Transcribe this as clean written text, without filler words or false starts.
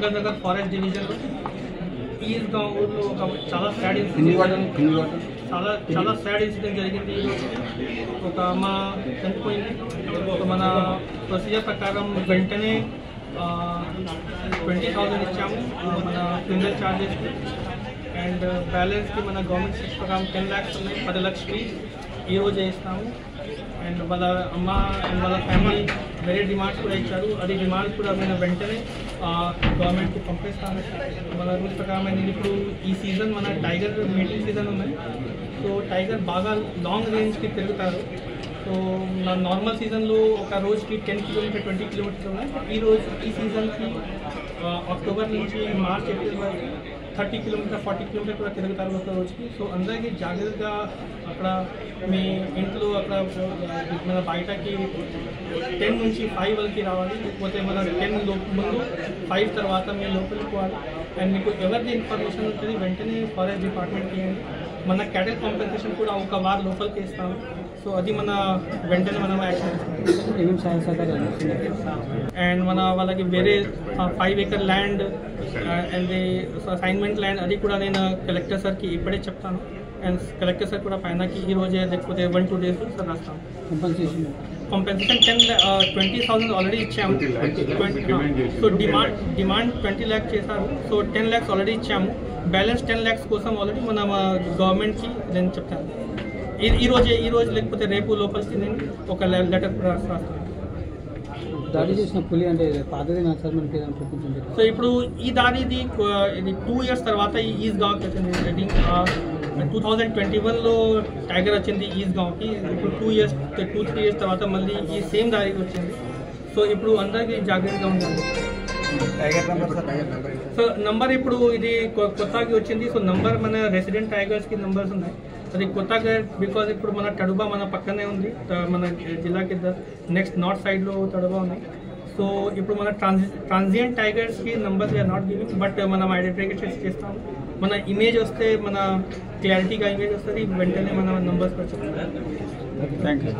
నాగర్నగర్ forest division is గావ్ ఊర్లో ఒక చాలా సాడ్ ఇన్సిడెంట్ జరిగింది. ఒక అమ్మ చనిపోయింది. మన ప్రొసీజర్ ప్రకారం వెంటనే 20,000 ఇచ్చాము మన ఫ్యూనరల్ ఛార్జెస్కి. అండ్ బ్యాలెన్స్కి మన గవర్నమెంట్ సిక్స్ ప్రకారం 10 lakhs ఉన్నాయి. 10 lakhs ఈరోజు ఇస్తాము. అండ్ వాళ్ళ అమ్మ అండ్ వాళ్ళ ఫ్యామిలీ వేరే డిమాండ్స్ కూడా ఇచ్చారు. అది డిమాండ్స్ కూడా మేము వెంటనే గవర్నమెంట్కి పంపిస్తాము. మన రూల్స్ ప్రకారం ఇప్పుడు ఈ సీజన్ మన టైగర్ మీటింగ్ సీజన్ ఉన్నాయి. సో టైగర్ బాగా లాంగ్ రేంజ్కి తిరుగుతారు. సో నార్మల్ సీజన్లో ఒక రోజుకి 10 కిలోమీటర్ 20 కిలోమీటర్స్ ఉన్నాయి. ఈ సీజన్కి అక్టోబర్ నుంచి మార్చ్ ఏప్రిల్ వరకు 30 కిలోమీటర్ 40 కిలోమీటర్ కూడా తిరుగుతారు ఒక రోజుకి. సో అందరికీ జాగ్రత్తగా అక్కడ మీ ఇంట్లో అక్కడ మన బయటకి 10 నుంచి 5 వరకు రావాలి. లేకపోతే మన 10 ముందు 5 తర్వాత మీరు లోపలికి పోవాలి. అండ్ మీకు ఎవరిది ఇన్ఫర్మేషన్ ఉంటుంది వెంటనే ఫారెస్ట్ డిపార్ట్మెంట్కి ఇవ్వండి. మన క్యాటల్ కాంపెన్సేషన్ కూడా ఒక వారం లోపలికి ఇస్తాము. సో అది మన వెంటనే మనం యాక్షన్ అండ్ మన వాళ్ళకి వేరే 5 acre land and assignment land అది కూడా నేను కలెక్టర్ సార్కి ఇప్పుడే చెప్తాను. అండ్ కలెక్టర్ సార్ కూడా పైనకి ఈ రోజే లేకపోతే 1-2 days సార్ రాస్తాం. కంపెన్సేషన్ 20,000 ఆల్రెడీ ఇచ్చాము. సో డిమాండ్ 20 lakhs చేశారు. సో 10 lakhs ఆల్రెడీ ఇచ్చాము. బ్యాలెన్స్ 10 lakhs కోసం ఆల్రెడీ మన గవర్నమెంట్కి నేను చెప్తాను. ఈ రోజు లేకపోతే రేపు లోపలికి నేను ఒక లెటర్ రాస్తాను. దాడి చేసిన పులి అంటే పాతది నా సార్ మనకి సో ఇప్పుడు ఈ దాడిది ఇది 2 years తర్వాత ఈ ఈజ్ గావ్కి వచ్చింది. 2021లో టైగర్ వచ్చింది ఈజ్ గావ్కి. ఇప్పుడు 2-3 years తర్వాత మళ్ళీ ఈ సేమ్ దాడికి వచ్చింది. సో ఇప్పుడు అందరికీ జాగ్రత్తగా ఉండాలి. సో నంబర్ ఇప్పుడు ఇది కొత్తగా వచ్చింది. సో నంబర్ మన రెసిడెంట్ టైగర్స్కి నంబర్స్ ఉన్నాయి. అది కొత్తగా బికాజ్ ఇప్పుడు మన తడుబా మన పక్కనే ఉంది. మన జిల్లాకి నెక్స్ట్ నార్త్ సైడ్లో తడుబా ఉన్నాయి. సో ఇప్పుడు మన ట్రాన్సియంట్ టైగర్స్కి numbers are not giving. But మనం ఐడెంటిఫికేషన్ చేస్తాము. మన ఇమేజ్ వస్తే మన క్లారిటీగా ఇమేజ్ వస్తుంది వెంటనే మన నంబర్స్ వచ్చేస్తాం. Thank you.